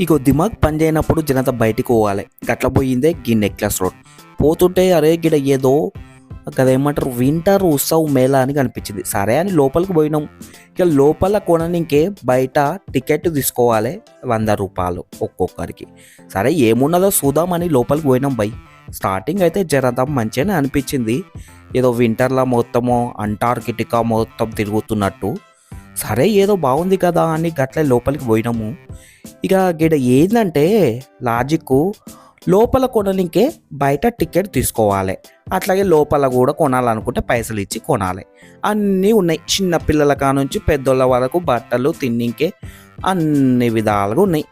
ఇగో దిమాగ్ పని చేయనప్పుడు జనత బయటికి పోవాలి. గట్ల పోయిందే గీ నెక్లెస్ రోడ్. పోతుంటే అరే గిడ ఏదో అదేమంటారు వింటర్ ఉత్సవ్ మేళా అని కనిపించింది. సరే అని లోపలికి పోయినాం. ఇక లోపల కొననికే బయట టికెట్ తీసుకోవాలి 100 రూపాయలు ఒక్కొక్కరికి. సరే ఏమున్నదో చూద్దామని లోపలికి పోయినాం బై. స్టార్టింగ్ అయితే జరంతా మంచిగానే అనిపించింది. ఏదో వింటర్లో మొత్తము అంటార్కిటికా మొత్తం తిరుగుతున్నట్టు. సరే ఏదో బాగుంది కదా అని గట్ల లోపలికి పోయినాము. ఇక గిడ ఏంటంటే లాజిక్ లోపల కొననికే బయట టికెట్ తీసుకోవాలి. అట్లాగే లోపల కూడా కొనాలనుకుంటే పైసలు ఇచ్చి కొనాలి. అన్నీ ఉన్నాయి, చిన్న పిల్లల కానుంచి పెద్దోళ్ళ వరకు బట్టలు తిన్నింకే అన్ని విధాలుగా ఉన్నాయి.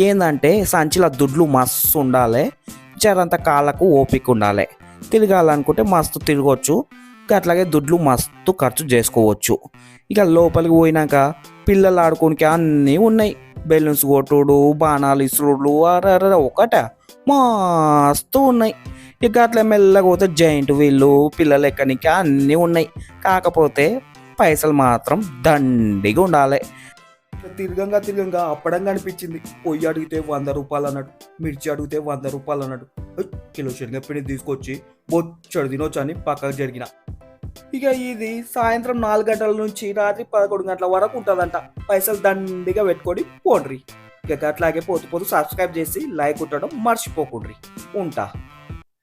ఏంటంటే సంచిలో దుడ్లు మస్తు ఉండాలి, జరంత కాళ్ళకు ఓపిక ఉండాలి. తిరగాలనుకుంటే మస్తు తిరగవచ్చు, అట్లాగే దుడ్లు మస్తు ఖర్చు చేసుకోవచ్చు. ఇక లోపలికి పోయినాక పిల్లలు ఆడుకోనికి అన్నీ ఉన్నాయి. బెలూన్స్ కొట్టుడు, బాణాలు ఇసురుడు, అర ఒకట మస్తు ఉన్నాయి. ఇక అట్లా మెల్లగా పోతే జైంట్ వీళ్ళు పిల్లలు ఎక్కనికి అన్నీ ఉన్నాయి. కాకపోతే పైసలు మాత్రం దండిగా ఉండాలి. తిరగంగా తిరగంగా అప్పడంగా అనిపించింది. పొయ్యి అడిగితే 100 రూపాయలు అన్నాడు, మిర్చి అడిగితే 100 రూపాయలు అన్నాడు. కిలో శనగపిండి తీసుకొచ్చి బొచ్చడు తినొచ్చు అని పక్కకు జరిగిన. ఇక ఇది సాయంత్రం 4 గంటల నుంచి రాత్రి 11 గంటల వరకు ఉంటుందంట. పైసలు దండిగా పెట్టుకొని పోండ్రి. ఇక అట్లాగే పోతూ పోతూ సబ్స్క్రైబ్ చేసి లైక్ కొట్టడం మర్చిపోకుండ్రి. ఉంటా.